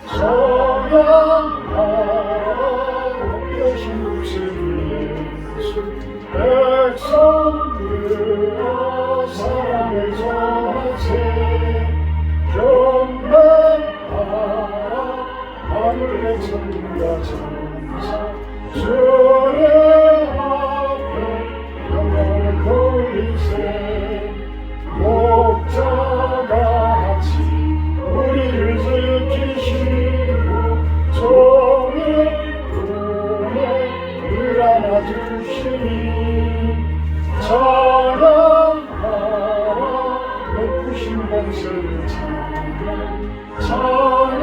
찬양하라 되신 구세주 예수 백성들아 사랑을 전하세 경배하라 하늘의 천군과 천사 주의 앞에 영광을 돌리세 목자같이 우리를 지키시고 종일 품에 늘 안아주시니 찬양하라 높으신 권세를 찬양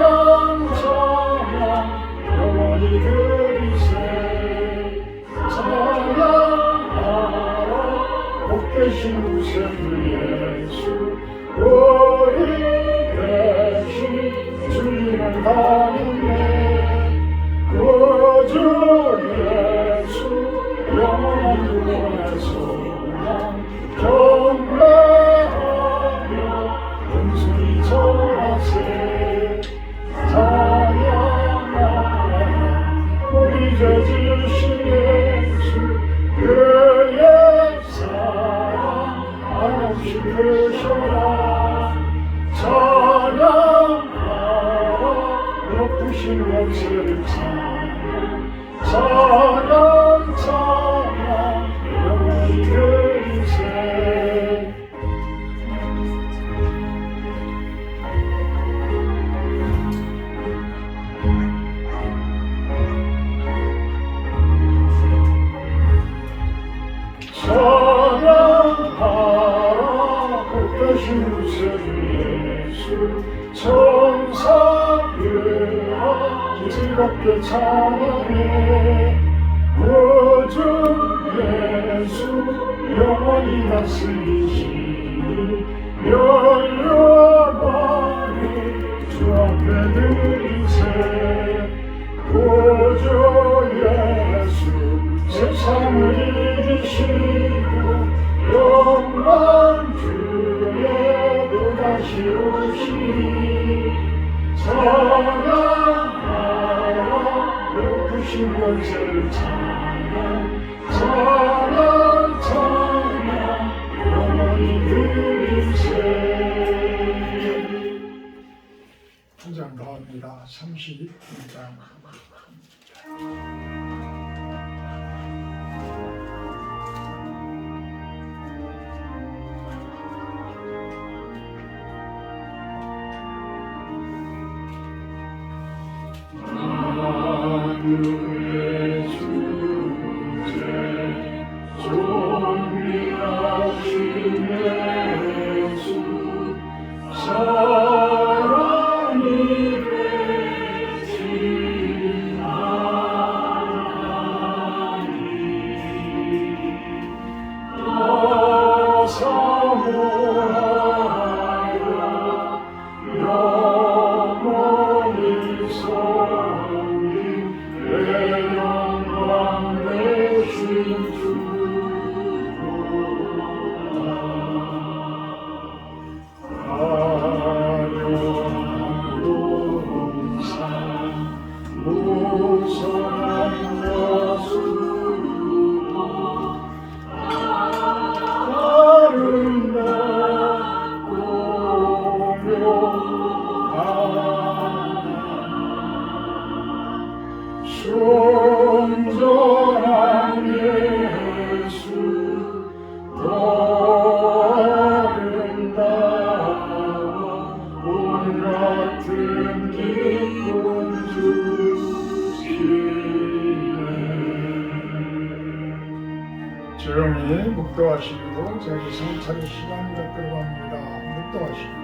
영원히 드리세 찬양하라 복 되신 구세주 예수 우리 대신 주님을 다니네 구주 예수 영원한 구원의 소망 경배하며 금수리 전하세 찬양하라 우리 죄 지으신 예수 그의 사랑 한없이 크셔라 찬양하라 높으신 권세를 찬양 영원히 드리세 찬양하라 복 되신 구세주 예수 천사들아 즐겁게 찬양해 구주 예수 영원히 다스리시니 열려가니 주 앞에 드리세 구주 예수 세상을 이기시고 영광 주에 또다시 오시니 찬양하라 높으신 권세를 찬양 영원히 드리세 한 장 더 합니다. 32장 하늘의 주제 존귀하신 예수 사랑이 되신 하나님 사모하여 영원히 섬긴 내 영광 되신 주 순전한 예수 더 아름다워 온 같은 기쁨 주시네 조용히 묵도하시고 저희 성찰의 시간이 들어갑니다. 묵도하시고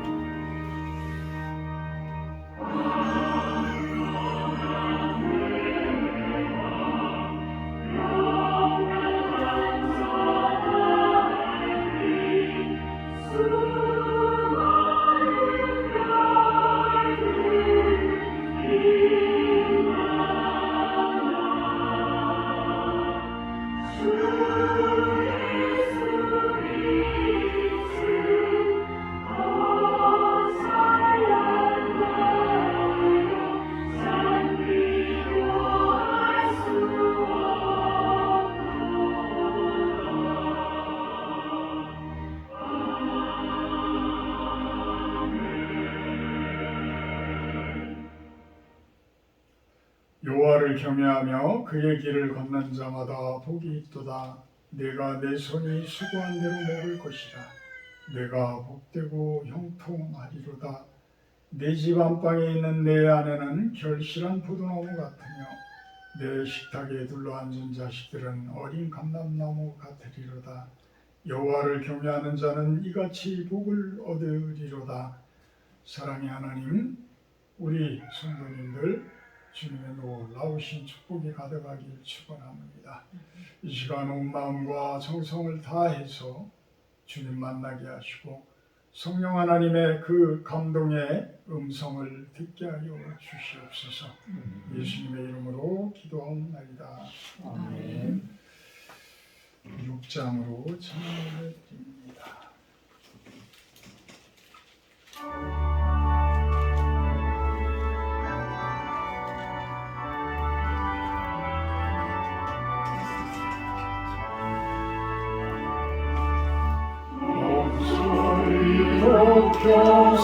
여호와를 경외하며 그의 길을 걷는 자마다 복이 있도다. 내가 내 손이 수고한 대로 먹을 것이라. 내가 복되고 형통하리로다. 내 집 안방에 있는 내 아내는 결실한 포도나무 같으며 내 식탁에 둘러앉은 자식들은 어린 감람나무 같으리로다. 여호와를 경외하는 자는 이같이 복을 얻으리로다. 사랑의 하나님, 우리 성도님들 주님의 놀라우신 축복이 가득하길 축원합니다. 이 시간 온 마음과 정성을 다해서 주님 만나게 하시고 성령 하나님의 그 감동의 음성을 듣게 하여 주시옵소서. 예수님의 이름으로 기도하옵나이다. 아멘. 6장으로 찬양을 드립니다.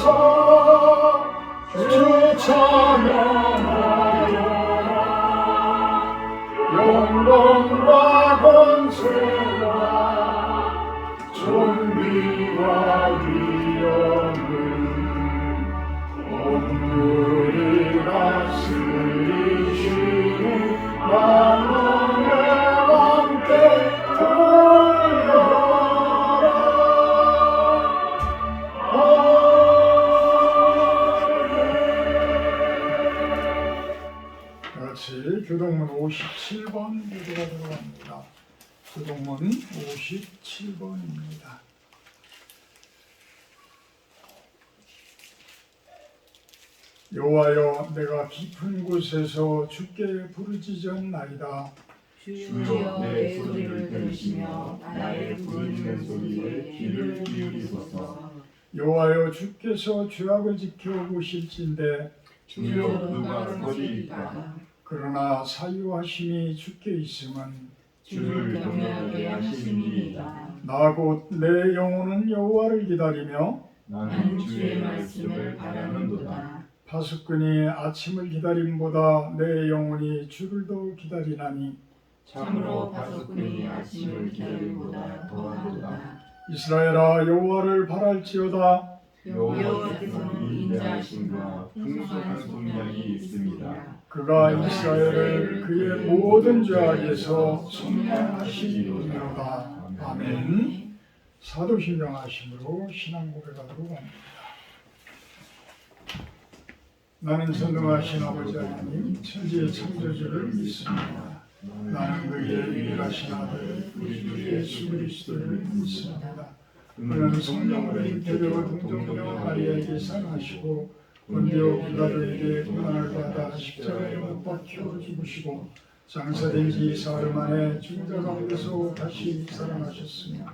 높여서 주 찬양하여라. 영광과 권세와 존귀와 위엄을 온누리 다스리시는 만왕의 왕께 교동문 57번 기도가 들어갑니다. 교동문 57번입니다. 여호와여, 내가 깊은 곳에서 주께 부르짖었나이다. 주여, 내 소리를 들으시며 나의 부르짖는 소리에 귀를 기울이소서. 여호와여, 주께서 죄악을 지켜보실진대 주여, 누가 서리이까. 그러나 사유하심이 주께 있음은 주를 경외하게 하심이니이다. 나 곧 내 영혼은 여호와를 기다리며 나는 주의 말씀을 바라는도다. 파수꾼이 아침을 기다림보다 내 영혼이 주를 더 기다리나니 참으로 파수꾼이 아침을 기다림보다 더하도다. 이스라엘아, 여호와를 바랄지어다. 여호와께서는 인자하심과 풍성한 속량이 있습니다. 그가 이스라엘을 그의 모든 죄악에서 속량하시리로다. 아멘. 사도신령하심으로 신앙 고백하도록 합니다. 나는 전능하신 아버지 하나님, 천지의 창조주를 믿습니다. 나는 그의 유일하신 아들 우리 주 예수 그리스도를 믿습니다. 그는 성령으로 잉태되어 동정녀 마리아에게 상하시고 본디오 빌라도에게 고난을 받아 십자가에 못 박혀 죽으시고 장사된 지 사흘 만에 죽은 자 가운데서 다시 살아나셨으며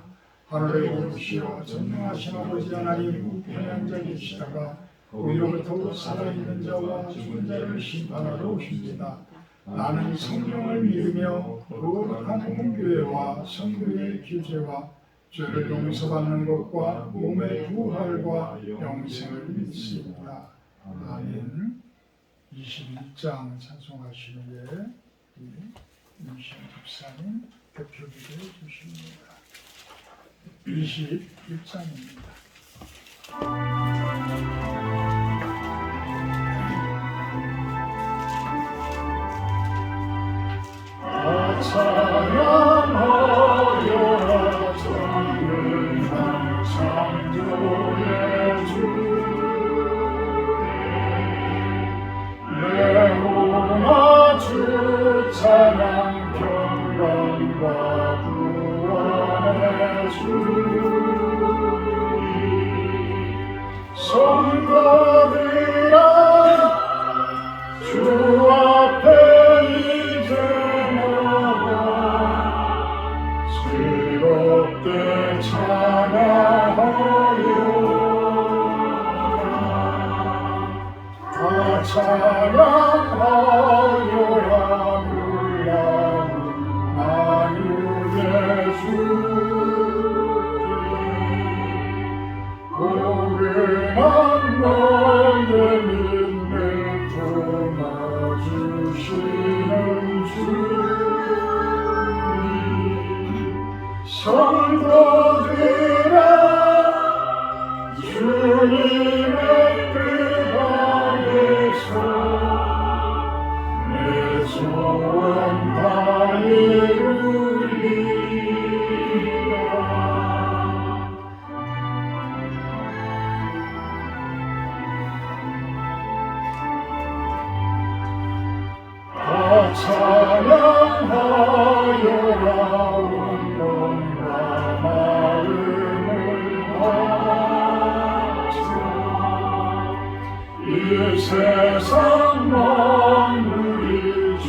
하늘에 오르시어 전능하신 아버지 하나님 우편에 앉아 계시다가 거기로부터 살아있는 자와 죽은 자를 심판하러 오십니다. 나는 성령을 믿으며 거룩한 공교회와 성도의 교제와 죄를 용서받는 것과 몸의 부활과 영생을 믿습니다. 아멘. 21장 찬송하시는 게 임신 집사님 대표기도해 주십니다. 21장입니다. 찬양하여라 전능한 창조의 주 레오나 주 찬양 평강과 구원의 주 성도들아 주 앞에 이제 나와 즐겁게 찬양하여 다 찬양하여라 놀라운 만유의 주 고금한 너의 믿음을 품어주시 성도들아 주님의 뜻 안에서 내 소원 다 이루리라. 다 찬양하여라 온 몸과 마음을 바쳐 이 세상 만물이 주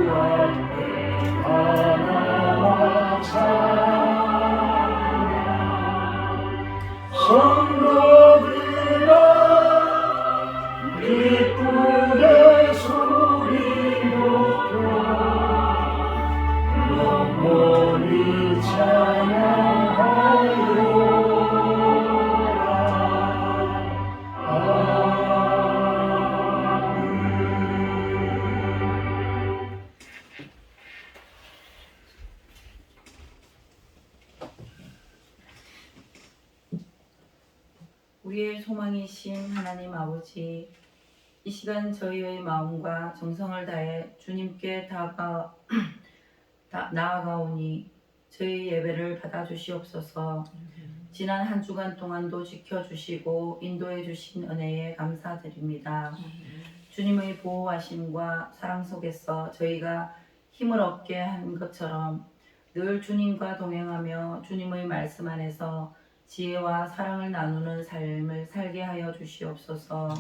앞에 하나와 찬양 성도들아 기쁘게 소리 높여 영원히 찬양하여라. 우리의 소망이신 하나님 아버지, 이 시간 저희의 마음과 정성을 다해 주님께 나아가오니 저희 예배를 받아주시옵소서. 지난 한 주간 동안도 지켜주시고 인도해 주신 은혜에 감사드립니다. 주님의 보호하심과 사랑 속에서 저희가 힘을 얻게 한 것처럼 늘 주님과 동행하며 주님의 말씀 안에서 지혜와 사랑을 나누는 삶을 살게 하여 주시옵소서.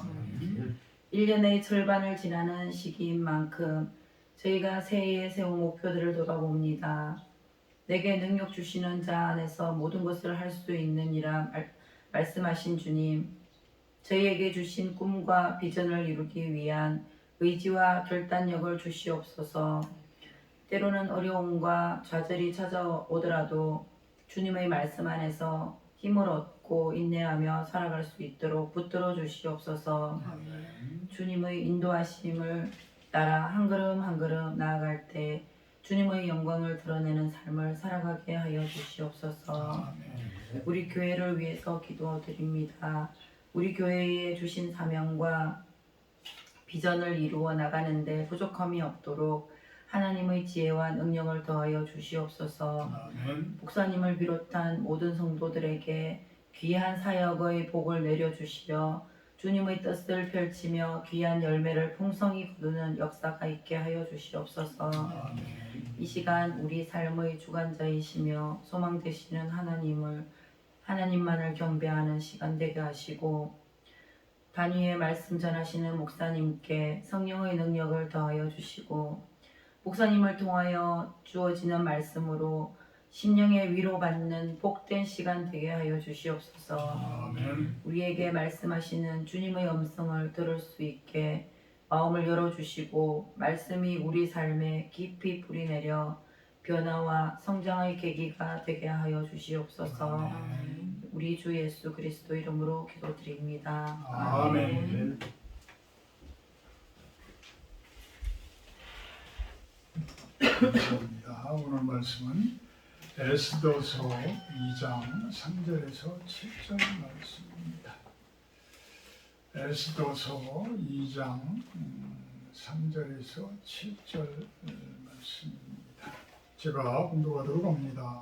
1년의 절반을 지나는 시기인 만큼 저희가 새해에 세운 목표들을 돌아봅니다. 내게 능력 주시는 자 안에서 모든 것을 할 수 있느니라 말씀하신 주님, 저희에게 주신 꿈과 비전을 이루기 위한 의지와 결단력을 주시옵소서. 때로는 어려움과 좌절이 찾아오더라도 주님의 말씀 안에서 힘을 얻고 인내하며 살아갈 수 있도록 붙들어 주시옵소서. 주님의 인도하심을 따라 한 걸음 한 걸음 나아갈 때 주님의 영광을 드러내는 삶을 살아가게 하여 주시옵소서. 우리 교회를 위해서 기도드립니다. 우리 교회에 주신 사명과 비전을 이루어 나가는데 부족함이 없도록 하나님의 지혜와 능력을 더하여 주시옵소서. 목사님을 비롯한 모든 성도들에게 귀한 사역의 복을 내려주시며 주님의 뜻을 펼치며 귀한 열매를 풍성히 거두는 역사가 있게 하여 주시옵소서. 이 시간 우리 삶의 주관자이시며 소망 되시는 하나님만을 경배하는 시간 되게 하시고, 단위의 말씀 전하시는 목사님께 성령의 능력을 더하여 주시고, 목사님을 통하여 주어지는 말씀으로 심령의 위로받는 복된 시간 되게 하여 주시옵소서. 우리에게 말씀하시는 주님의 음성을 들을 수 있게 마음을 열어주시고, 말씀이 우리 삶에 깊이 뿌리내려 변화와 성장의 계기가 되게 하여 주시옵소서. 우리 주 예수 그리스도 이름으로 기도드립니다. 아멘. 감사합니다. 오늘 말씀은 에스더서 2장 3절에서 7절 말씀입니다. 에스더서 2장 3절에서 7절 말씀입니다. 제가 공독하도록 합니다.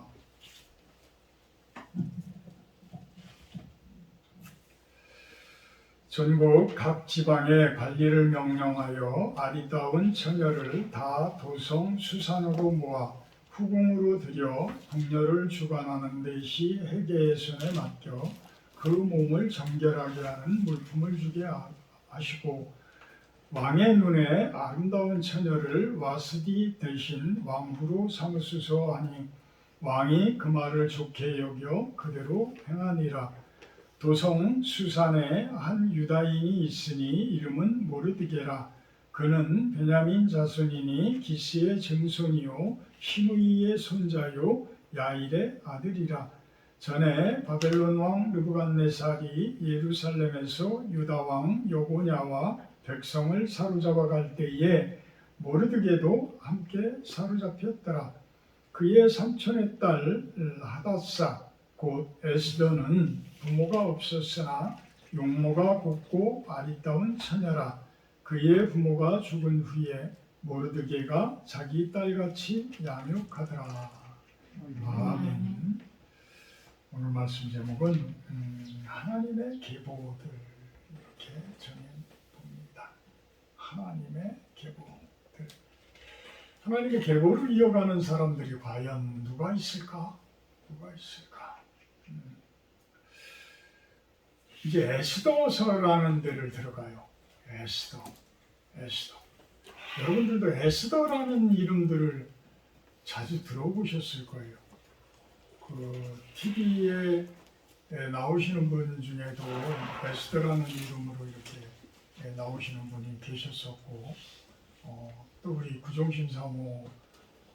전국 각 지방에 관리를 명령하여 아리따운 처녀를 다 도성 수산으로 모아 후궁으로 들여 궁녀를 주관하는 데시 회계의 손에 맡겨 그 몸을 정결하게 하는 물품을 주게 하시고, 왕의 눈에 아름다운 처녀를 와스디 대신 왕후로 삼으소서 하니 왕이 그 말을 좋게 여겨 그대로 행하니라. 도성 수산에 한 유다인이 있으니 이름은 모르드게라. 그는 베냐민 자손이니 기스의 증손이요 시므이의 손자요 야일의 아들이라. 전에 바벨론 왕 느부갓네살이 예루살렘에서 유다 왕 여고냐와 백성을 사로잡아 갈 때에 모르드게도 함께 사로잡혔더라. 그의 삼촌의 딸 하닷사 곧 에스더는 부모가 없었으나 용모가 곱고 아리따운 처녀라. 그의 부모가 죽은 후에 모르드게가 자기 딸같이 양육하더라. 아멘. 오늘 말씀 제목은 하나님의 계보들 이렇게 정해봅니다. 하나님의 계보들. 하나님의 계보를 이어가는 사람들이 과연 누가 있을까? 누가 있을까? 이제 에스더서라는 데를 들어가요. 에스더. 여러분들도 에스더라는 이름들을 자주 들어보셨을 거예요. 그 TV에 나오시는 분 중에도 에스더라는 이름으로 이렇게 나오시는 분이 계셨었고, 또 우리 구종신 사모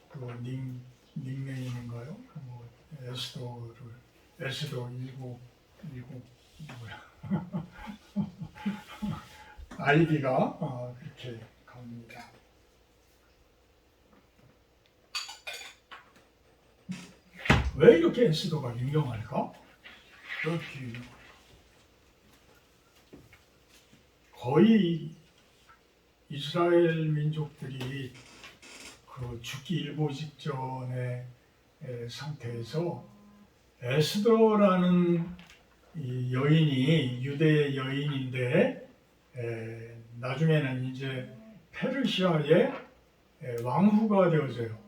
그 닉네임인가요? 뭐 에스더 19 뭐야? 아이디가 그렇게 갑니다. 왜 이렇게 에스더가 유명할까? 이렇게 유명할까? 거의 이스라엘 민족들이 그 죽기 일보 직전의 상태에서 에스더라는 이 여인이 유대 여인인데 나중에는 이제 페르시아의 왕후가 되어져요.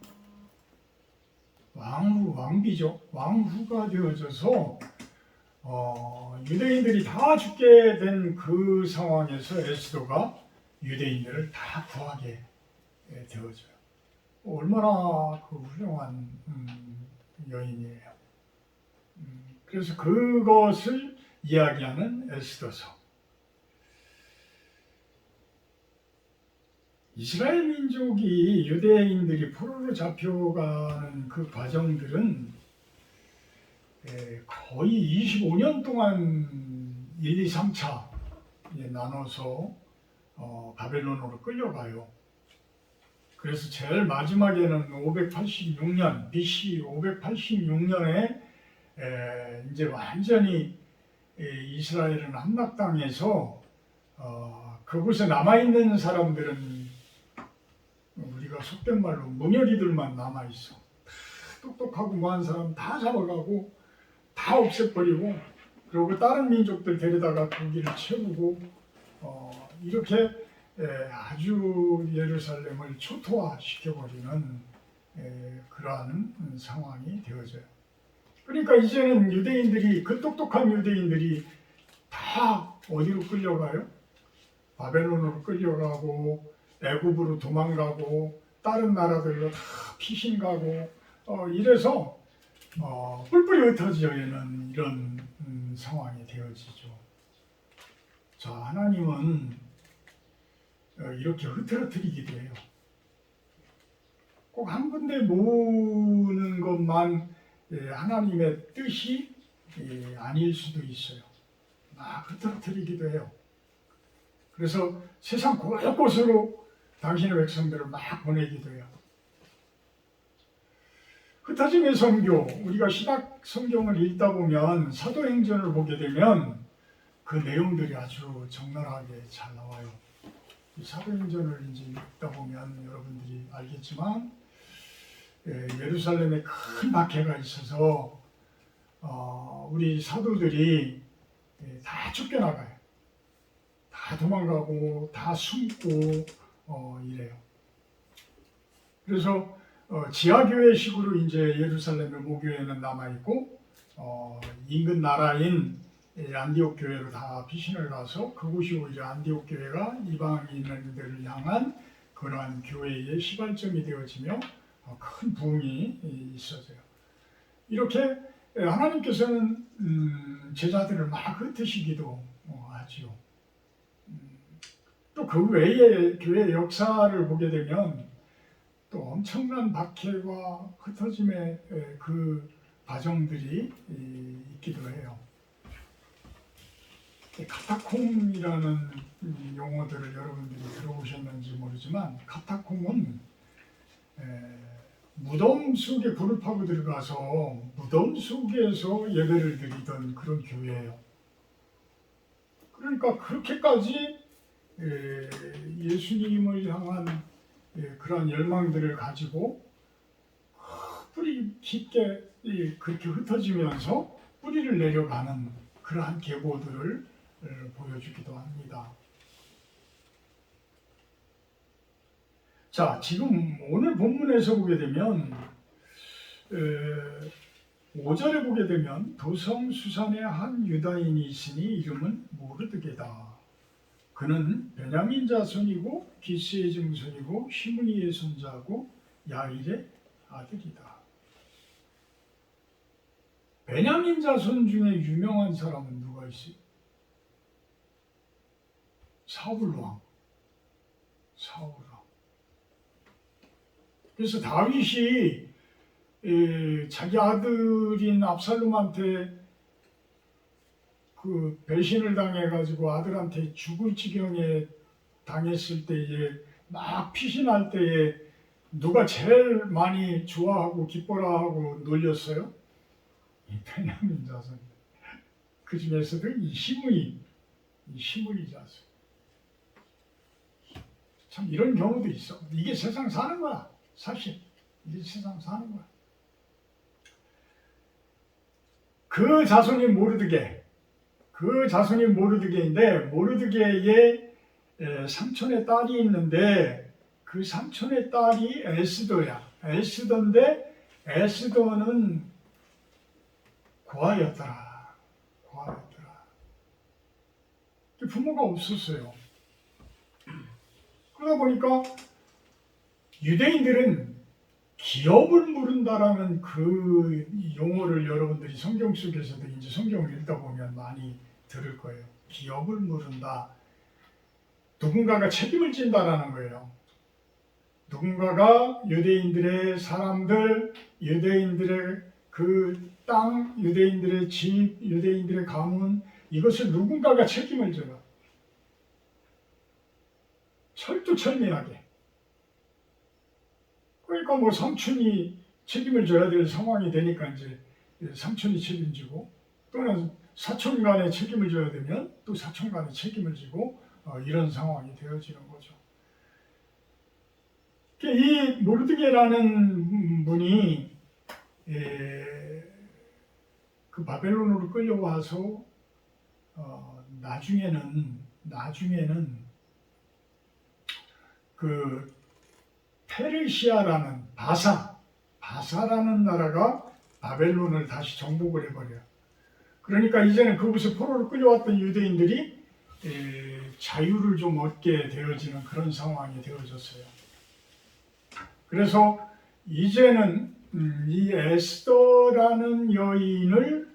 왕비죠. 왕후가 되어져서 유대인들이 다 죽게 된 그 상황에서 에스더가 유대인들을 다 구하게 되어져요. 얼마나 그 훌륭한 여인이에요. 그래서 그것을 이야기하는 에스더서. 이스라엘 민족이 유대인들이 포로로 잡혀가는 그 과정들은 거의 25년 동안 1, 2, 3차 나눠서 바벨론으로 끌려가요. 그래서 제일 마지막에는 586년 BC 586년에 이제 완전히 이스라엘은 함락당해서 그곳에 남아있는 사람들은 우리가 속된 말로 뭉어리들만 남아있어. 똑똑하고 뭐한 사람 다 잡아가고 다 없애버리고 그리고 다른 민족들 데려다가 고기를 채우고 이렇게 아주 예루살렘을 초토화시켜버리는 그러한 상황이 되어져요. 그러니까 이제는 유대인들이 그 똑똑한 유대인들이 다 어디로 끌려가요? 바벨론으로 끌려가고 애굽으로 도망가고 다른 나라들로 다 피신가고 이래서 뿔뿔이 흩어져 있는 이런 상황이 되어지죠. 자, 하나님은 이렇게 흐트러뜨리기도 해요. 꼭 한 군데 모으는 것만 하나님의 뜻이 아닐 수도 있어요. 막 흐트러뜨리기도 해요. 그래서 세상 곳곳으로 당신의 백성들을 막 보내기도 해요. 흩어짐의 선교, 우리가 신약 성경을 읽다 보면 사도행전을 보게 되면 그 내용들이 아주 적나라하게 잘 나와요. 이 사도행전을 이제 읽다 보면 여러분들이 알겠지만 예루살렘에 큰 박해가 있어서 우리 사도들이 다 쫓겨나가요. 다 도망가고 다 숨고 이래요. 그래서 지하교회식으로 이제 예루살렘의 모교회는 남아있고 인근 나라인 안디옥 교회로 다 피신을 가서 그곳이 오히려 안디옥 교회가 이방인들을 향한 그러한 교회의 시발점이 되어지며 큰 부흥이 있어져요. 이렇게 하나님께서는 제자들을 막 흩으시기도 하지요. 또 그 외에 교회 역사를 보게 되면 또 엄청난 박해와 흩어짐의 그 과정들이 있기도 해요. 카타콤이라는 용어들을 여러분들이 들어보셨는지 모르지만 카타콤은 무덤 속에 불을 파고 들어가서 무덤 속에서 예배를 드리던 그런 교회예요. 그러니까 그렇게까지 예수님을 향한 그런 열망들을 가지고 뿌리 깊게 그렇게 흩어지면서 뿌리를 내려가는 그러한 계보들을 보여주기도 합니다. 자, 지금 오늘 본문에서 보게 되면 5절에 보게 되면 도성 수산에 한 유다인이 있으니 이름은 모르드게다. 그는 베냐민 자손이고 기스의 증손이고 시므니의 손자고 야일의 아들이다. 베냐민 자손 중에 유명한 사람은 누가 있어요? 사울왕. 그래서 다윗이 자기 아들인 압살롬한테 그 배신을 당해가지고 아들한테 죽을 지경에 당했을 때에 막 피신할 때에 누가 제일 많이 좋아하고 기뻐라하고 놀렸어요? 이 베냐민 자손. 그 중에서도 이 시므이 자손. 참 이런 경우도 있어. 이게 세상 사는 거야. 사실 이게 세상 사는 거야. 그 자손이 모르드게인데 모르드게의 삼촌의 딸이 있는데 그 삼촌의 딸이 에스더야. 에스더인데 에스더는 고아였더라. 부모가 없었어요. 그러다 보니까 유대인들은 기업을 물은다라는 그 용어를 여러분들이 성경 속에서도 이제 성경을 읽다 보면 많이 들을 거예요. 기업을 물은다. 누군가가 책임을 진다라는 거예요. 누군가가 유대인들의 사람들, 유대인들의 그 땅, 유대인들의 집, 유대인들의 가문 이것을 누군가가 책임을 져요. 철두철미하게. 그러니까 뭐 삼촌이 책임을 져야 될 상황이 되니까 이제 삼촌이 책임지고 또는 사촌 간에 책임을 져야 되면 또 사촌 간에 책임을 지고 이런 상황이 되어지는 거죠. 이 모르드게라는 분이 그 바벨론으로 끌려와서 나중에는 그 페르시아라는 바사라는 나라가 바벨론을 다시 정복을 해버려요. 그러니까 이제는 그곳에 포로로 끌려왔던 유대인들이 자유를 좀 얻게 되어지는 그런 상황이 되어졌어요. 그래서 이제는 이 에스더라는 여인을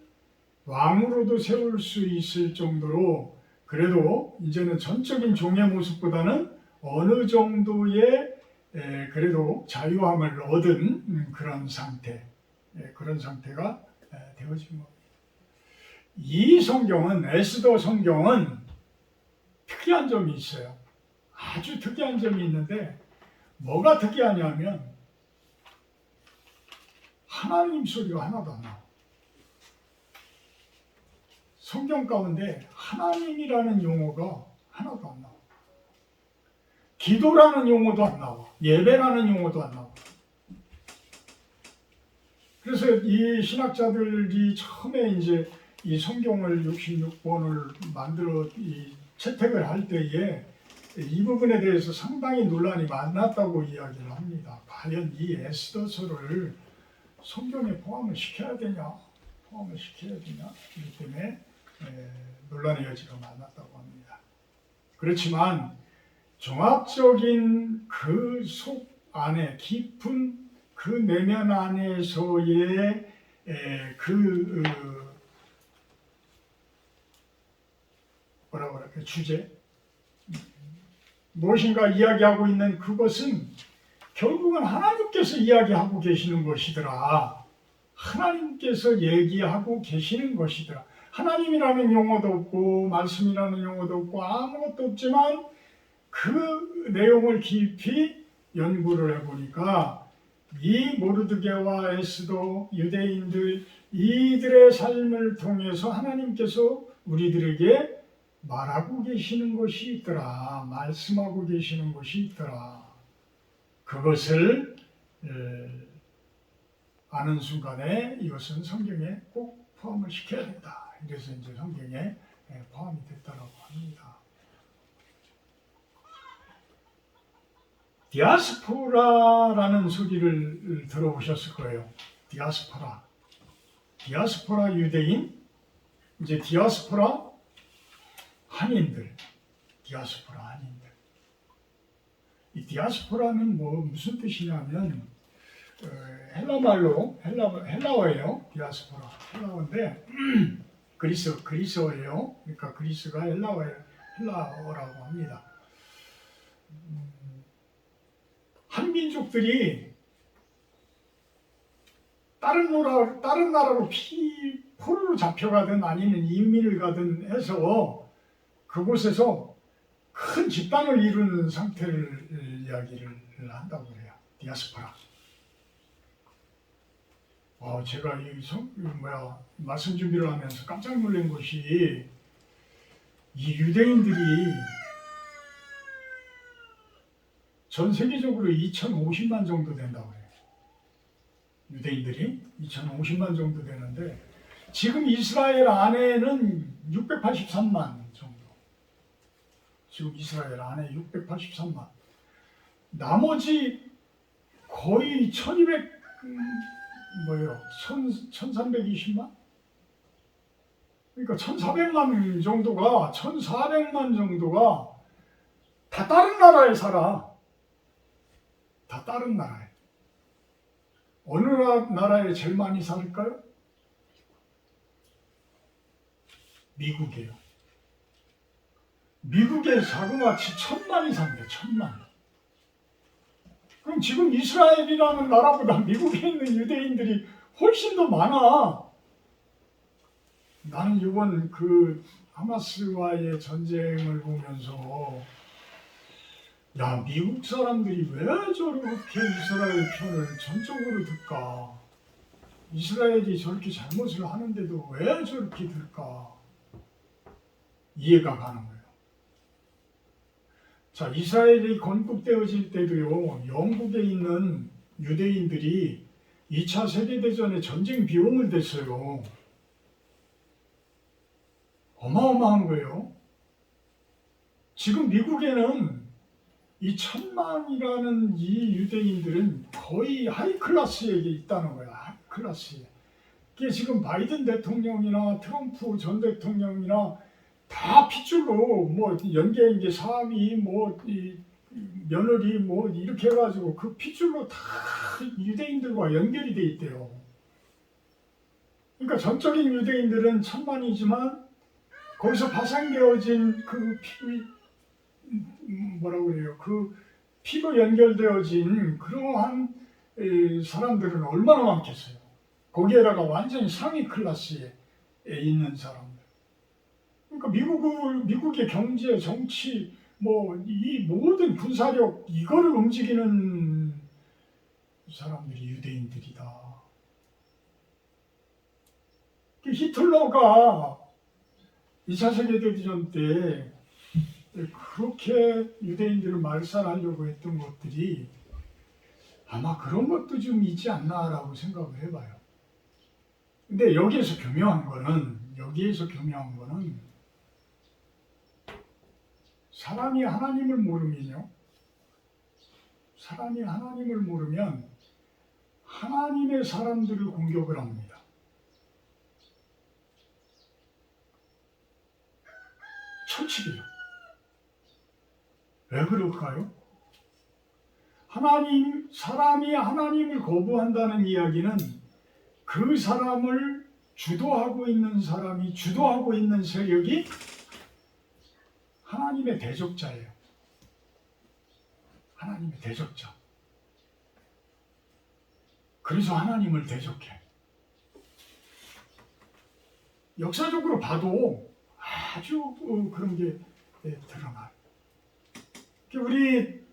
왕으로도 세울 수 있을 정도로 그래도 이제는 전적인 종의 모습보다는 어느 정도의 그래도 자유함을 얻은 그런 상태가 되어진 겁니다. 이 성경은 에스더 성경은 특이한 점이 있어요. 아주 특이한 점이 있는데 뭐가 특이하냐면 하나님 소리가 하나도 안 나와. 성경 가운데 하나님이라는 용어가 하나도 안 나와. 기도라는 용어도 안 나와. 예배라는 용어도 안 나와. 그래서 이 신학자들이 처음에 이제 이 성경을 66권을 만들어 채택을 할 때에 이 부분에 대해서 상당히 논란이 많았다고 이야기를 합니다. 과연 이 에스더서를 성경에 포함을 시켜야 되냐? 그렇기 때문에 논란의 여지가 많았다고 합니다. 그렇지만 종합적인 그 속 안에 깊은 그 내면 안에서의 주제 무엇인가 이야기하고 있는 그것은 결국은 하나님께서 이야기하고 계시는 것이더라. 하나님께서 얘기하고 계시는 것이더라. 하나님이라는 용어도 없고 말씀이라는 용어도 없고 아무것도 없지만 그 내용을 깊이 연구를 해보니까 이 모르드게와 에스도 유대인들 이들의 삶을 통해서 하나님께서 우리들에게 말하고 계시는 것이 있더라. 말씀하고 계시는 것이 있더라. 그것을 아는 순간에 이것은 성경에 꼭 포함을 시켜야 된다. 이래서 이제 성경에 포함이 됐다라고 합니다. 디아스포라라는 소리를 들어보셨을 거예요. 디아스포라. 디아스포라 유대인, 이제 디아스포라 한인들. 디아스포라 한인들. 이 디아스포라는 무슨 뜻이냐면 헬라말로 헬라어예요. 디아스포라 헬라어인데 그리스어예요. 그러니까 그리스가 헬라어라고 합니다. 한민족들이 다른 나라로 포로로 잡혀가든 아니면 이민을 가든 해서 그곳에서 큰 집단을 이루는 상태를 이야기를 한다고 해요. 디아스포라. 제가 말씀 준비를 하면서 깜짝 놀란 것이 이 유대인들이 전 세계적으로 2,050만 정도 된다고 해요. 유대인들이 2,050만 정도 되는데 지금 이스라엘 안에는 683만 정도. 지금 이스라엘 안에 683만. 나머지 거의 1,320만? 그러니까 1,400만 정도가 다 다른 나라에 살아. 다 다른 나라에. 어느 나라에 제일 많이 살까요? 미국이에요. 미국에 자그마치 1,000만이 산대. 1,000만. 그럼 지금 이스라엘이라는 나라보다 미국에 있는 유대인들이 훨씬 더 많아. 나는 이번 그 하마스와의 전쟁을 보면서 미국 사람들이 왜 저렇게 이스라엘 편을 전적으로 들까? 이스라엘이 저렇게 잘못을 하는데도 왜 저렇게 들까? 이해가 가는 거예요. 자, 이스라엘이 건국되어질 때도요, 영국에 있는 유대인들이 2차 세계대전에 전쟁 비용을 댔어요. 어마어마한 거예요. 지금 미국에는 이 1,000만이라는 이 유대인들은 거의 하이클래스에 있다는 거야. 하이클래스에. 이게 지금 바이든 대통령이나 트럼프 전 대통령이나 다 핏줄로 연계인계 사위 며느리 이렇게 해가지고 그 핏줄로 다 유대인들과 연결이 돼 있대요. 그러니까 전적인 유대인들은 1,000만이지만 거기서 파생되어진 그 그 피로 연결되어진 그러한 사람들은 얼마나 많겠어요. 거기에다가 완전히 상위 클래스에 있는 사람들. 그러니까 미국의 경제, 정치, 이 모든 군사력 이거를 움직이는 사람들이 유대인들이다. 히틀러가 2차 세계대전 때 그렇게 유대인들을 말살하려고 했던 것들이 아마 그런 것도 좀 있지 않나라고 생각을 해봐요. 근데 여기에서 교묘한 거는 사람이 하나님을 모르면 하나님의 사람들을 공격을 합니다. 철칙이에요. 왜 그럴까요? 사람이 하나님을 거부한다는 이야기는 그 사람을 주도하고 있는 사람이 주도하고 있는 세력이 하나님의 대적자예요. 하나님의 대적자. 그래서 하나님을 대적해. 역사적으로 봐도 아주 그런 게 드러나요. 우리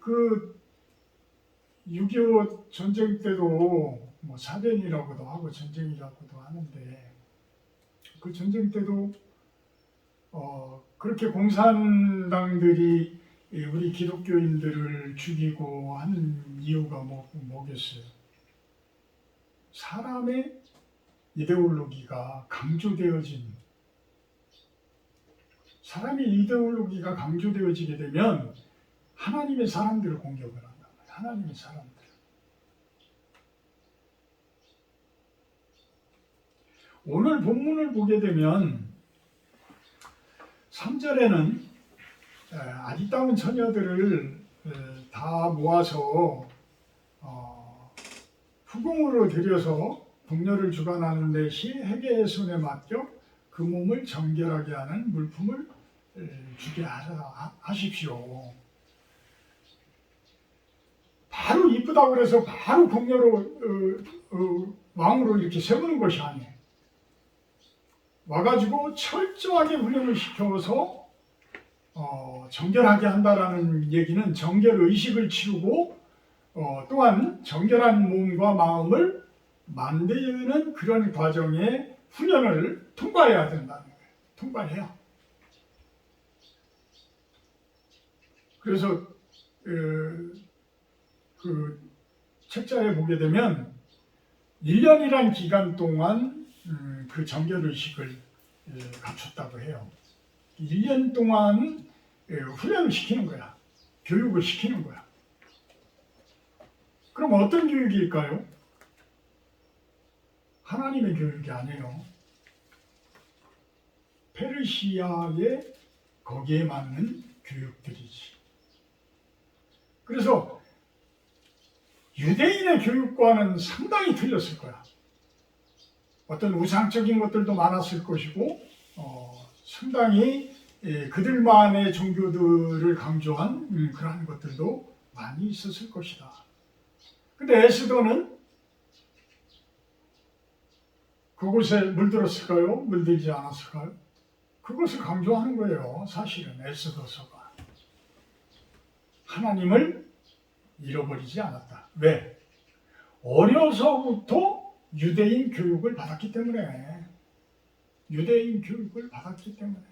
6.25 전쟁 때도 뭐 사변이라고도 하고 전쟁이라고도 하는데 그 전쟁 때도 그렇게 공산당들이 우리 기독교인들을 죽이고 하는 이유가 뭐겠어요? 사람의 이데올로기가 강조되어진, 사람의 이데올로기가 강조되어지게 되면 하나님의 사람들을 공격을 한다. 하나님의 사람들. 오늘 본문을 보게 되면 3절에는 아리따운 처녀들을 다 모아서 후궁으로 들여서 동료를 주관하는 데 해계의 손에 맡겨 그 몸을 정결하게 하는 물품을 주게 하십시오. 바로 이쁘다고 그래서 바로 궁녀로 왕으로 이렇게 세우는 것이 아니에요. 와가지고 철저하게 훈련을 시켜서 정결하게 한다라는 얘기는 정결 의식을 치르고 또한 정결한 몸과 마음을 만드는 그런 과정의 훈련을 통과해야 된다는 거예요. 통과해야. 그래서 그 책자에 보게 되면 1년이란 기간 동안 그 정결의식을 갖췄다고 해요. 1년 동안 훈련을 시키는 거야. 교육을 시키는 거야. 그럼 어떤 교육일까요? 하나님의 교육이 아니에요. 페르시아의 거기에 맞는 교육들이지. 그래서 유대인의 교육과는 상당히 틀렸을 거야. 어떤 우상적인 것들도 많았을 것이고 상당히 그들만의 종교들을 강조한 그러한 것들도 많이 있었을 것이다. 근데 에스더는 그곳에 물들었을까요? 물들지 않았을까요? 그것을 강조하는 거예요. 사실은 에스더서가. 하나님을 잃어버리지 않았다. 왜? 어려서부터 유대인 교육을 받았기 때문에. 유대인 교육을 받았기 때문에.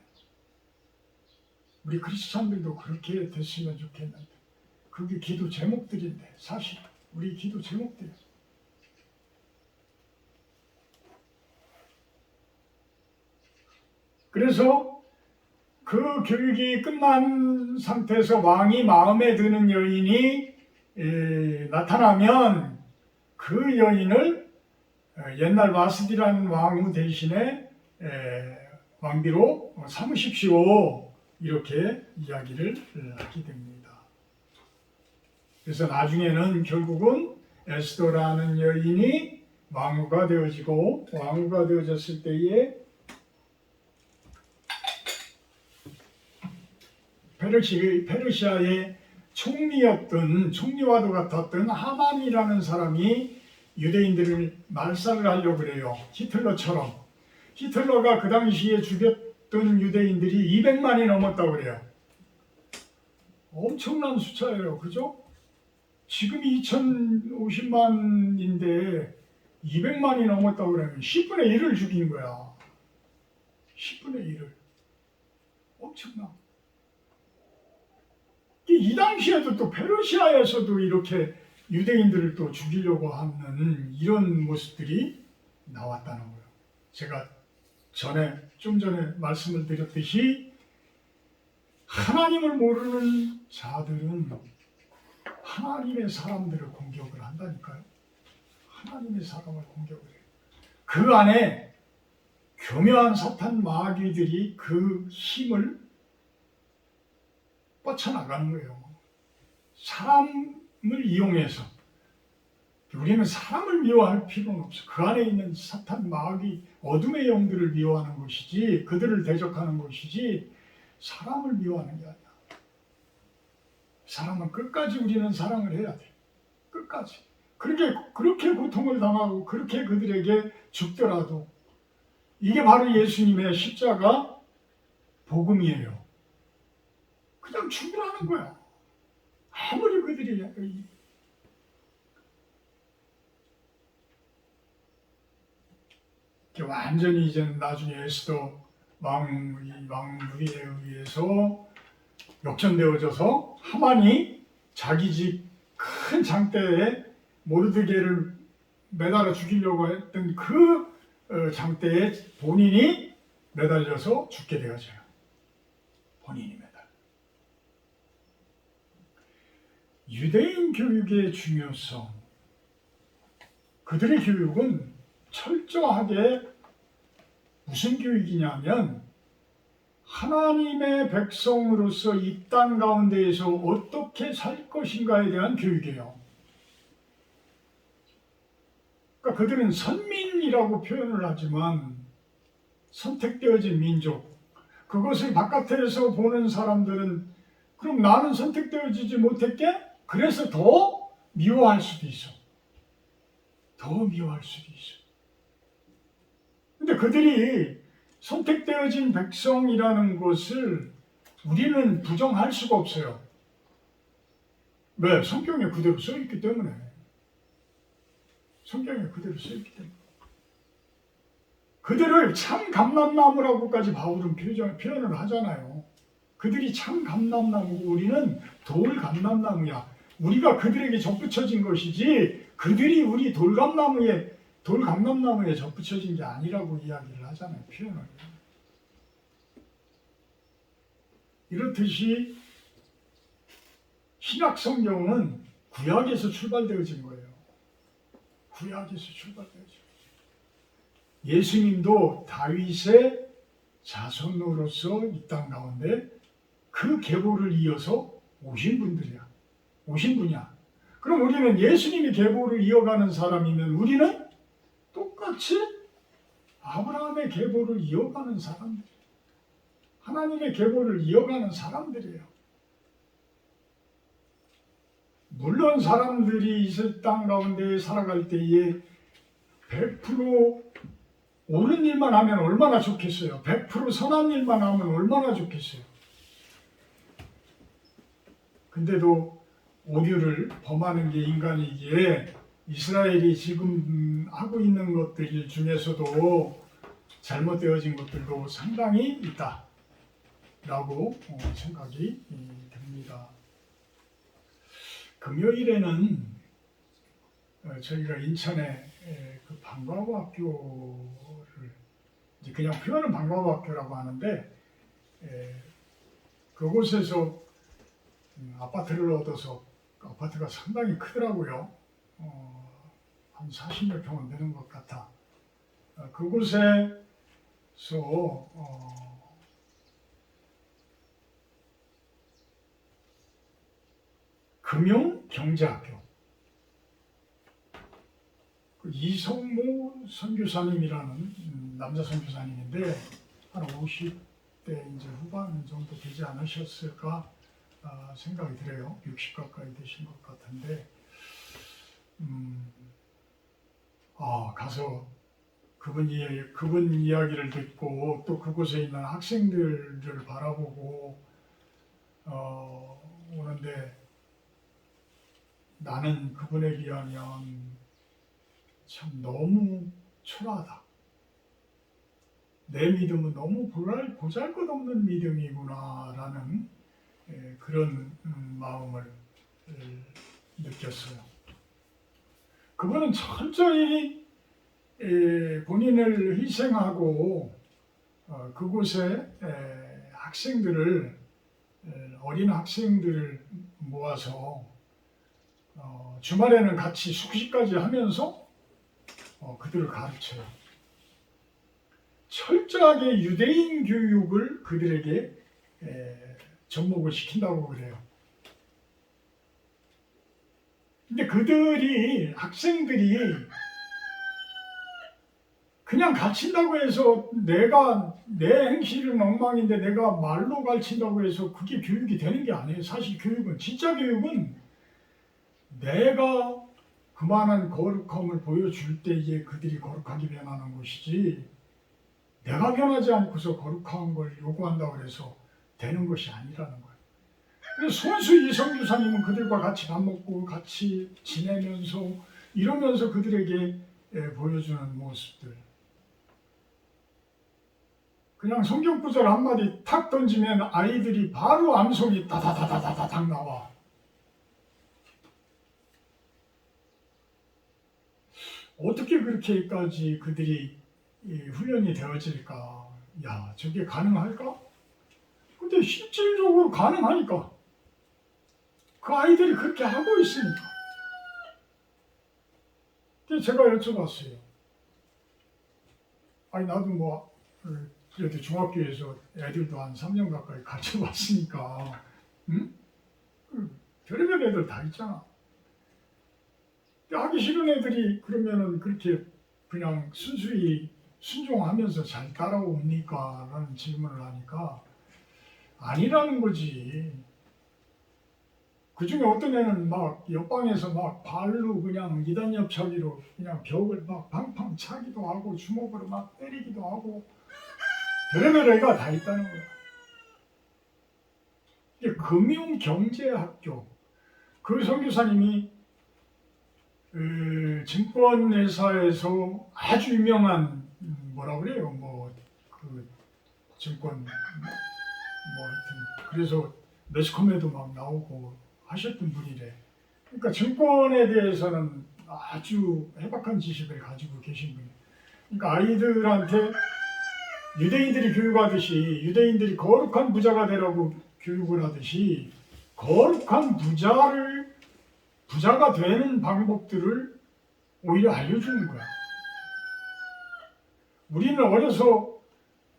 우리 크리스찬들도 그렇게 됐으면 좋겠는데 그게 기도 제목들인데 사실 우리 기도 제목들이에요. 그래서 그 교육이 끝난 상태에서 왕이 마음에 드는 여인이 나타나면 그 여인을 옛날 와스디라는 왕후 대신에 왕비로 삼으십시오. 이렇게 이야기를 하게 됩니다. 그래서 나중에는 결국은 에스더라는 여인이 왕후가 되어지고 왕후가 되어졌을 때에 페르시아의 총리와도 같았던 하만이라는 사람이 유대인들을 말살을 하려고 그래요. 히틀러처럼. 히틀러가 그 당시에 죽였던 유대인들이 200만이 넘었다고 그래요. 엄청난 숫자예요. 그죠? 지금이 2050만인데 200만이 넘었다고 그러면 10분의 1을 죽인 거야. 10분의 1을. 엄청나. 이 당시에도 또 페르시아에서도 이렇게 유대인들을 또 죽이려고 하는 이런 모습들이 나왔다는 거예요. 제가 좀 전에 말씀을 드렸듯이 하나님을 모르는 자들은 하나님의 사람들을 공격을 한다니까요. 하나님의 사람을 공격을 해요. 그 안에 교묘한 사탄 마귀들이 그 힘을 뻗쳐나가는 거예요. 사람을 이용해서. 우리는 사람을 미워할 필요는 없어. 그 안에 있는 사탄 마귀 어둠의 영들을 미워하는 것이지 그들을 대적하는 것이지 사람을 미워하는 게 아니야. 사람은 끝까지 우리는 사랑을 해야 돼. 끝까지. 그렇게 고통을 당하고 그렇게 그들에게 죽더라도 이게 바로 예수님의 십자가 복음이에요. 그냥 죽으라는 거야. 아무리 그들이 완전히 이제는 나중에 에스더 왕위에 의해서 역전되어져서 하만이 자기 집 큰 장대에 모르드게를 매달아 죽이려고 했던 그 장대에 본인이 매달려서 죽게 되어져요. 본인이 매달. 유대인 교육의 중요성. 그들의 교육은 철저하게 무슨 교육이냐면 하나님의 백성으로서 이 땅 가운데에서 어떻게 살 것인가에 대한 교육이에요. 그러니까 그들은 선민이라고 표현을 하지만 선택되어진 민족, 그것을 바깥에서 보는 사람들은 그럼 나는 선택되어지지 못했게? 그래서 더 미워할 수도 있어. 더 미워할 수도 있어. 근데 그들이 선택되어진 백성이라는 것을 우리는 부정할 수가 없어요. 왜? 성경에 그대로 써있기 때문에. 성경에 그대로 써있기 때문에. 그들을 참 감람나무라고까지 바울은 표현을 하잖아요. 그들이 참 감람나무고 우리는 돌 감람나무야. 우리가 그들에게 접붙여진 것이지 그들이 우리 돌 감람나무에 접붙여진 게 아니라고 이야기를 하잖아요. 표현을. 이렇듯이 신약 성경은 구약에서 출발되어진 거예요. 구약에서 출발되어진 거예요. 예수님도 다윗의 자손으로서 이 땅 가운데 그 계보를 이어서 오신 분이야. 그럼 우리는 예수님이 계보를 이어가는 사람이면 우리는 똑같이 아브라함의 계보를 이어가는 사람들, 하나님의 계보를 이어가는 사람들이에요. 물론 사람들이 이 땅 가운데 살아갈 때에 100% 옳은 일만 하면 얼마나 좋겠어요. 100% 선한 일만 하면 얼마나 좋겠어요. 근데도 오류를 범하는 게 인간이기에 이스라엘이 지금 하고 있는 것들 중에서도 잘못되어진 것들도 상당히 있다라고 생각이 듭니다. 금요일에는 저희가 인천에 그 방과후학교를 이제 그냥 표현은 방과후학교라고 하는데 그곳에서 아파트를 얻어서 아파트가 상당히 크더라고요. 한 40여 평은 되는 것 같아. 그곳에서 금융경제학교 이성모 선교사님이라는 남자 선교사님인데 한 50대 이제 후반 정도 되지 않으셨을까 생각이 들어요. 60 가까이 되신 것 같은데 가서 그분 이야기를 듣고 또 그곳에 있는 학생들을 바라보고 오는데 나는 그분에 비하면 참 너무 초라하다. 내 믿음은 너무 보잘것없는 믿음이구나라는 그런 마음을 느꼈어요. 그분은 철저히 본인을 희생하고 그곳에 어린 학생들을 모아서 주말에는 같이 숙식까지 하면서 그들을 가르쳐요. 철저하게 유대인 교육을 그들에게 접목을 시킨다고 그래요. 근데 학생들이 그냥 가르친다고 해서 내 행실은 엉망인데 내가 말로 가르친다고 해서 그게 교육이 되는 게 아니에요. 사실 진짜 교육은 내가 그만한 거룩함을 보여줄 때에 그들이 거룩하게 변하는 것이지 내가 변하지 않고서 거룩한 걸 요구한다고 해서 되는 것이 아니라는 거예요. 그래서 손수 이성교사님은 그들과 같이 밥 먹고 같이 지내면서 이러면서 그들에게 보여주는 모습들 그냥 성경 구절 한마디 탁 던지면 아이들이 바로 암송이 다다다다다닥 나와. 어떻게 그렇게까지 그들이 훈련이 되어질까? 야, 저게 가능할까? 근데 실질적으로 가능하니까. 그 아이들이 그렇게 하고 있으니까. 그래서 제가 여쭤봤어요. 아니, 나도 뭐, 그래도 중학교에서 애들도 한 3년 가까이 같이 왔으니까, 응? 별의별 애들 다 있잖아. 하기 싫은 애들이 그러면은 그렇게 그냥 순수히 순종하면서 잘 따라옵니까? 라는 질문을 하니까 아니라는 거지. 그 중에 어떤 애는 막 옆방에서 막 발로 그냥 이단 옆차기로 그냥 벽을 막 팡팡 차기도 하고 주먹으로 막 때리기도 하고 별의별 애가 다 있다는 거야. 이게 금융경제학교. 그 선교사님이 증권회사에서 아주 유명한 뭐라 그래요? 뭐 그 증권 뭐 하여튼 그래서 매스컴에도 막 나오고 하셨던 분이래. 그러니까 증권에 대해서는 아주 해박한 지식을 가지고 계신 분이에요. 그러니까 아이들한테 유대인들이 교육하듯이 유대인들이 거룩한 부자가 되라고 교육을 하듯이 거룩한 부자가 되는 방법들을 오히려 알려주는 거야. 우리는 어려서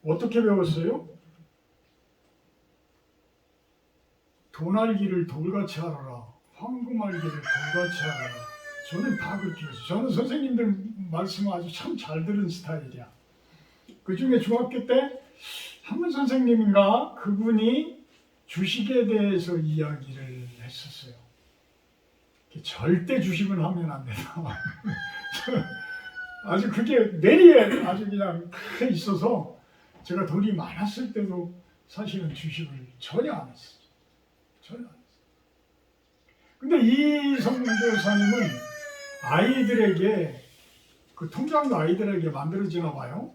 어떻게 배웠어요? 돈 알기를 돌같이 알아라. 황금 알기를 돌같이 알아라. 저는 다 그렇게 했어요. 저는 선생님들 말씀을 아주 참 잘 들은 스타일이야. 그 중에 중학교 때 한문 선생님인가 그분이 주식에 대해서 이야기를 했었어요. 절대 주식을 하면 안 된다. 아주 그게 뇌리에 아주 그냥 크게 있어서 제가 돈이 많았을 때도 사실은 주식을 전혀 안 했어요. 전혀 안 했어요. 근데 이 선교사님은 아이들에게 그 통장도 아이들에게 만들어지나 봐요.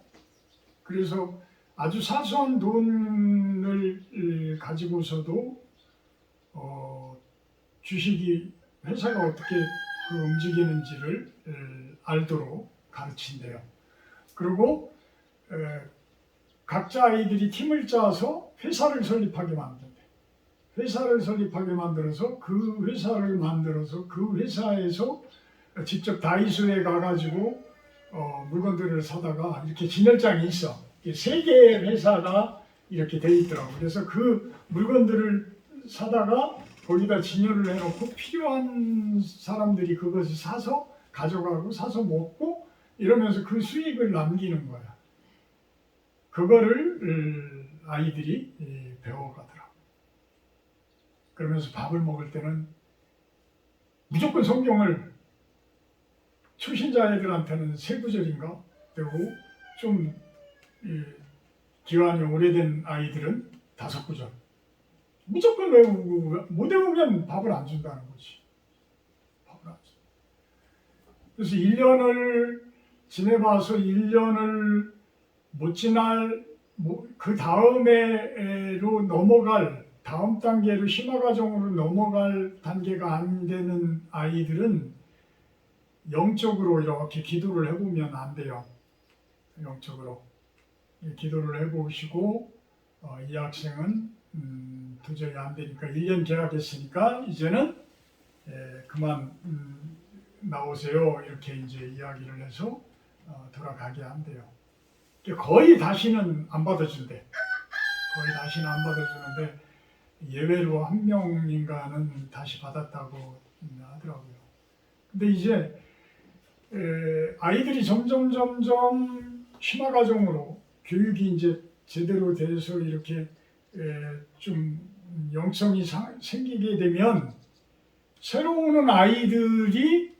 그래서 아주 사소한 돈을 가지고서도 주식이 회사가 어떻게 그 움직이는지를 알도록 가르친대요. 그리고 각자 아이들이 팀을 짜서 회사를 설립하게 만든대. 회사를 설립하게 만들어서 그 회사를 만들어서 그 회사에서 직접 다이소에 가가지고 물건들을 사다가 이렇게 진열장이 있어. 3개의 회사가 이렇게 돼 있더라고. 그래서 그 물건들을 사다가 거기다 진열을 해놓고 필요한 사람들이 그것을 사서 가져가고 사서 먹고 이러면서 그 수익을 남기는 거야. 그거를 아이들이 배워가더라고. 그러면서 밥을 먹을 때는 무조건 성경을 초신자 애들한테는 3구절인가 되고 좀 기간이 오래된 아이들은 5구절. 무조건 외우고 못 외우면 밥을 안 준다는 거지. 밥을 안 줘. 그래서 1년을 지내봐서 1년을 못 지날 그 다음에로 넘어갈 다음 단계로 심화과정으로 넘어갈 단계가 안 되는 아이들은 영적으로 이렇게 기도를 해보면 안 돼요. 영적으로 기도를 해보시고 이 학생은 도저히 안 되니까 1년 계약했으니까 이제는 그만 나오세요. 이렇게 이제 이야기를 해서 돌아가게 한대요. 거의 다시는 안 받아준대. 거의 다시는 안 받아주는데 예외로 1명인가는 다시 받았다고 하더라고요. 근데 이제 아이들이 점점 심화과정으로 교육이 이제 제대로 돼서 이렇게 좀 영성이 생기게 되면 새로 오는 아이들이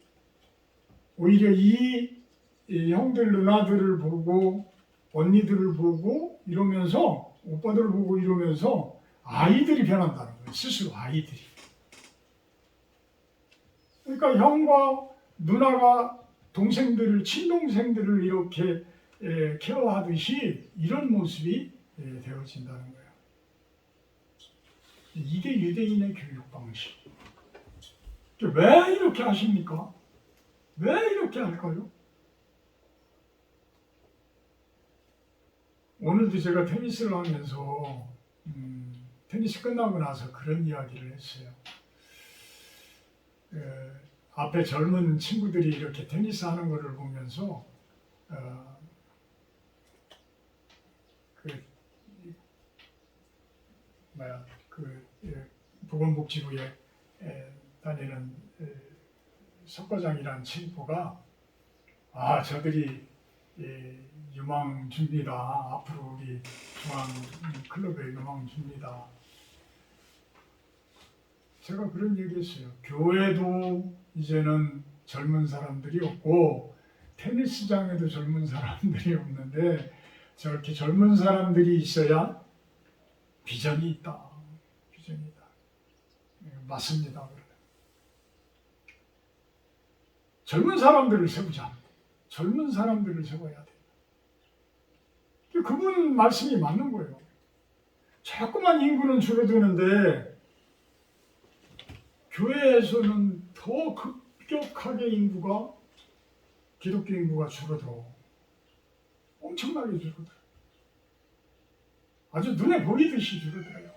오히려 이 형들 누나들을 보고 언니들을 보고 이러면서 오빠들을 보고 이러면서 아이들이 변한다는 거예요. 스스로 아이들이. 그러니까 형과 누나가 동생들을 친동생들을 이렇게 케어하듯이 이런 모습이 되어진다는 거예요. 이게 유대인의 교육 방식. 왜 이렇게 하십니까? 왜 이렇게 할까요? 오늘도 제가 테니스를 하면서 테니스 끝나고 나서 그런 이야기를 했어요. 앞에 젊은 친구들이 이렇게 테니스 하는 거를 보면서 보건복지부에 다니는 석과장이라는 친구가 저들이 유망 줍니다. 앞으로 우리 중앙 클럽에 유망 줍니다. 제가 그런 얘기했어요. 교회도 이제는 젊은 사람들이 없고 테니스장에도 젊은 사람들이 없는데 저렇게 젊은 사람들이 있어야 비전이 있다. 비전이 있다. 맞습니다. 젊은 사람들을 세우자. 젊은 사람들을 세워야 돼. 그분 말씀이 맞는 거예요. 자꾸만 인구는 줄어드는데 교회에서는 더 급격하게 기독교 인구가 줄어들어. 엄청나게 줄어들어. 아주 눈에 보이듯이 줄어들어요.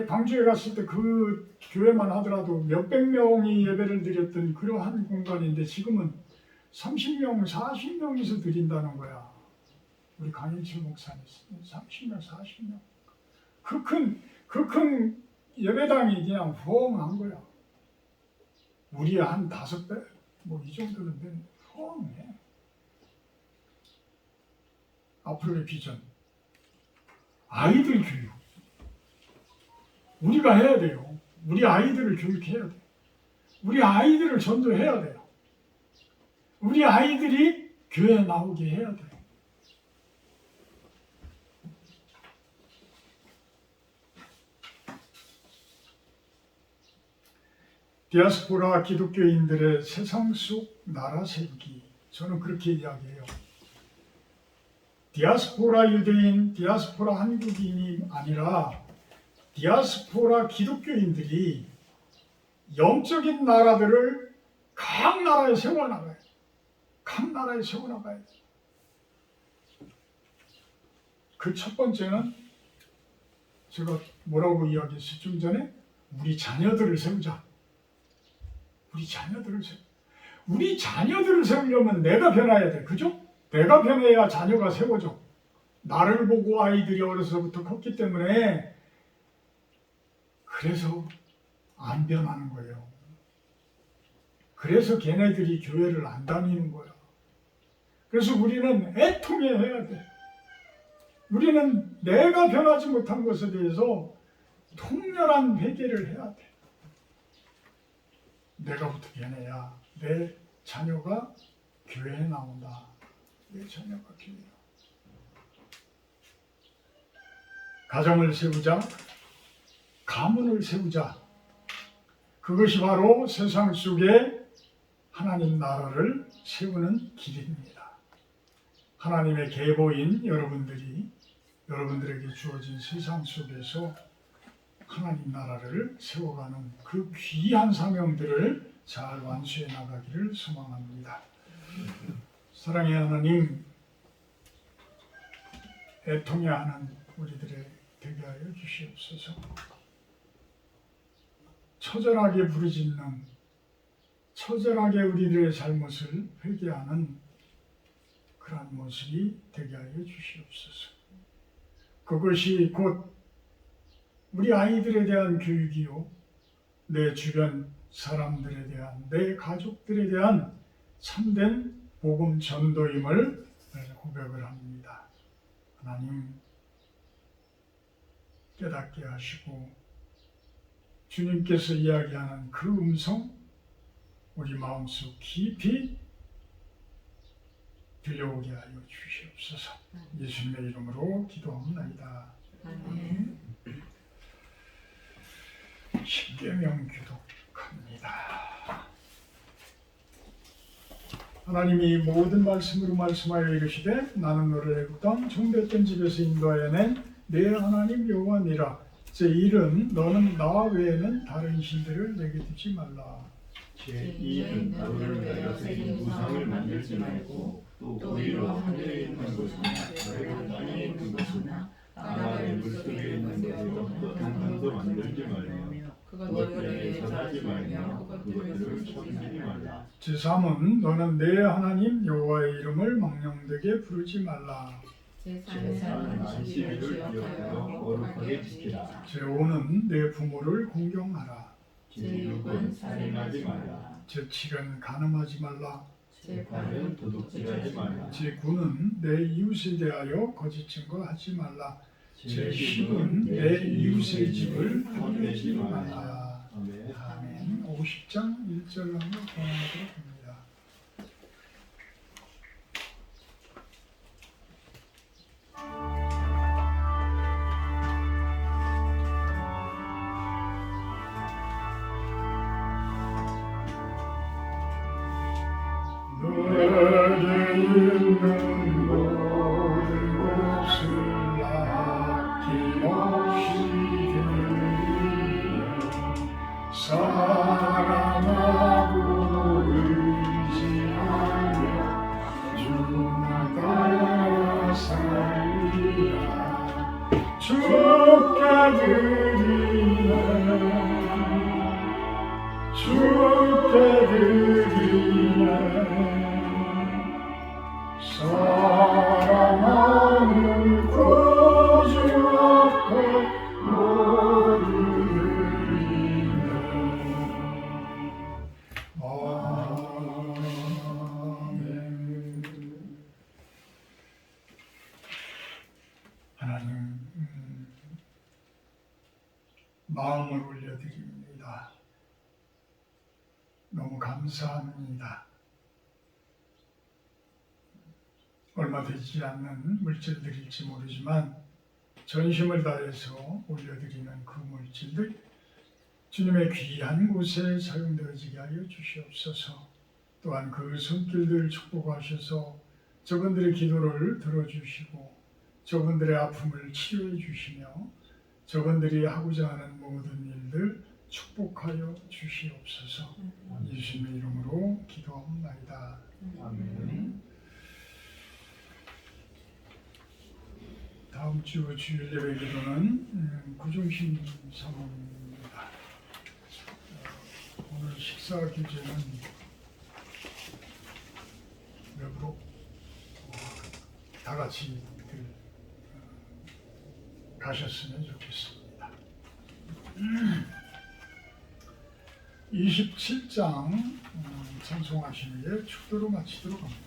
광주에 갔을 때 그 교회만 하더라도 몇백 명이 예배를 드렸던 그러한 공간인데 지금은 30명, 40명에서 드린다는 거야. 우리 강일철 목사님 30명, 40명. 그 큰 예배당이 그냥 허황한 거야. 우리 한 5배? 뭐 이 정도는 되는데 허황해. 앞으로의 비전. 아이들 교육. 우리가 해야 돼요. 우리 아이들을 교육해야 돼. 우리 아이들을 전도해야 돼요. 우리 아이들이 교회에 나오게 해야 돼요. 디아스포라 기독교인들의 세상 속 나라 세우기. 저는 그렇게 이야기해요. 디아스포라 유대인, 디아스포라 한국인이 아니라 디아스포라 기독교인들이 영적인 나라들을 각 나라에 세워나가요. 각 나라에 세워나가야 돼요. 그 첫 번째는 제가 뭐라고 이야기했어요? 좀 전에 우리 자녀들을 세우자. 우리 자녀들을 세우려면 내가 변해야 돼. 그죠? 내가 변해야 자녀가 세워져. 나를 보고 아이들이 어려서부터 컸기 때문에 그래서 안 변하는 거예요. 그래서 걔네들이 교회를 안 다니는 거야. 그래서 우리는 애통해 해야 돼. 우리는 내가 변하지 못한 것에 대해서 통렬한 회개를 해야 돼. 내가부터 변해야 내 자녀가 교회에 나온다. 내 자녀가 교회에 나온다. 가정을 세우자. 가문을 세우자. 그것이 바로 세상 속에 하나님 나라를 세우는 길입니다. 하나님의 계보인 여러분들에게 주어진 세상 속에서 하나님 나라를 세워가는 그 귀한 사명들을 잘 완수해 나가기를 소망합니다. 사랑의 하나님, 애통해하는 우리들의 되게 하여 주시옵소서. 처절하게 부르짖는, 처절하게 우리들의 잘못을 회개하는 그러한 모습이 되게 하여 주시옵소서. 그것이 곧 우리 아이들에 대한 교육이요, 내 주변 사람들에 대한, 내 가족들에 대한 참된 복음 전도임을 고백을 합니다. 하나님, 깨닫게 하시고 주님께서 이야기하는 그 음성 우리 마음속 깊이 들려오게 하여 주시옵소서. 예수님의 이름으로 기도합니다. 아멘. 십계명 교독합니다. 하나님이 모든 말씀으로 말씀하여 이르시되 나는 너를 애굽 땅 종되었던 집에서 인도하여 낸 내 하나님 여호와니라. 제 일은 너는 나 외에는 다른 신들을 내게 두지 말라. 제2는 너를 위하여 새긴 우상을 만들지 말고 또 우리로 하늘에 있는 것이나 다른 땅에 있는 것이나 나라의 물속에 있는 것으로 또 동상도 만들지 말며 그것들에 절하지 말며 그것들을 섬기지 말라. 제3은 너는 내 하나님 여호와의 이름을 망령되게 부르지 말라. 제4는 안식일을 기억하여 거룩하게 지키라. 제5는 내 부모를 공경하라. 제6은 살인하지 말라. 제7은 간음하지 말라. 제8은 도둑질하지 말라. 제9는 내 이웃에 대하여 거짓 증거하지 말라. 제10은 제10은 내 이웃의 집을 탐내지 탐내지 말라. 말라. 아멘. 아멘. 50장 1절 한번 권하도록 합니다. 너에게 있는 모든 것을 아낌없이 드리며 사랑하고 의지하며 주만 따라 살리라. 주께 드리네 주께 드리네 사랑하는 구주 앞에 모두 드리네. 아멘. 하나님, 마음을 올려드립니다. 너무 감사합니다. 얼마 되지 않는 물질들일지 모르지만 전심을 다해서 올려드리는 그 물질들 주님의 귀한 곳에 사용되어지게 하여 주시옵소서. 또한 그 손길들 축복하셔서 저분들의 기도를 들어주시고 저분들의 아픔을 치료해 주시며 저분들이 하고자 하는 모든 일들 축복하여 주시옵소서. 예수님의 이름으로 기도합니다. 아멘. 다음 주 주일 예배 기도는 구중신 사모입니다. 오늘 식사 규제는 외부로 다 같이 가셨으면 좋겠습니다. 27장 찬송하시는 게 축도로 마치도록 합니다.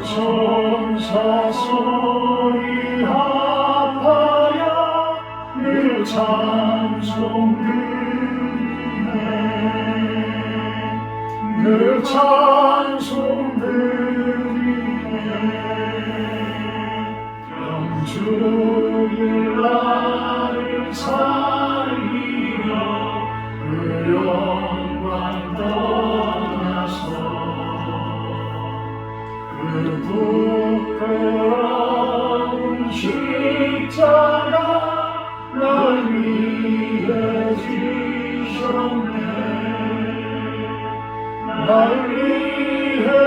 천사 소리 합하여 늘 찬송드리네 늘 찬송드리네 영주일 나를 살리려 그 영광 떠나서 그 부끄러운 십자가 날 위해 지셨네 날 위해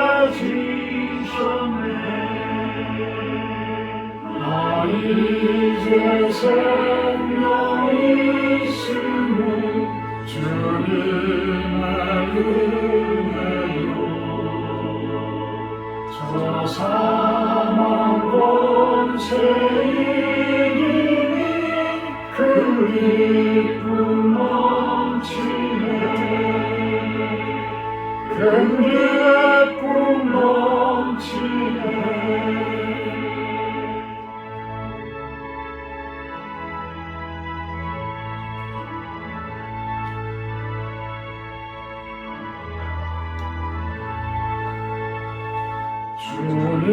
생명이 있으니 주님의 은혜로 저 사망 권세 이기니 그 기쁨 넘치네 그 기쁨 넘치네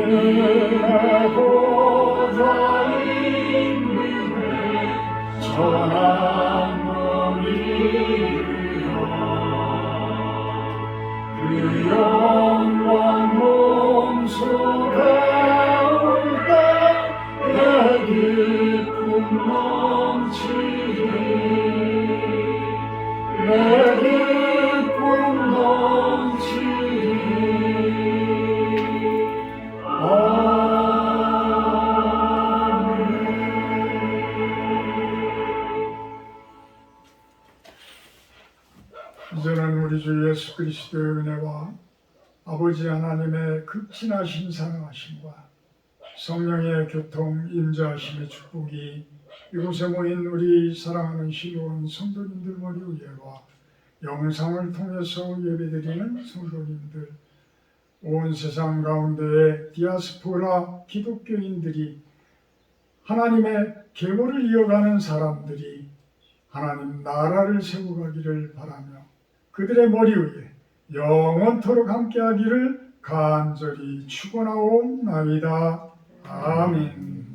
주님의 보좌인 위에 전한 몸이여 그 영광 몸속에 올때 내 기쁨 넘치리 내 기쁨 넘치리 이제는 우리 주 예수 그리스도의 은혜와 아버지 하나님의 극진하신 사랑하심과 성령의 교통 임재하심의 축복이 이곳에 모인 우리 사랑하는 시로운 성도님들 머리 위에와 영상을 통해서 예배드리는 성도님들 온 세상 가운데의 디아스포라 기독교인들이 하나님의 계보를 이어가는 사람들이 하나님 나라를 세워가기를 바라며 그들의 머리 위에 영원토록 함께하기를 간절히 축원하옵나이다. 아멘.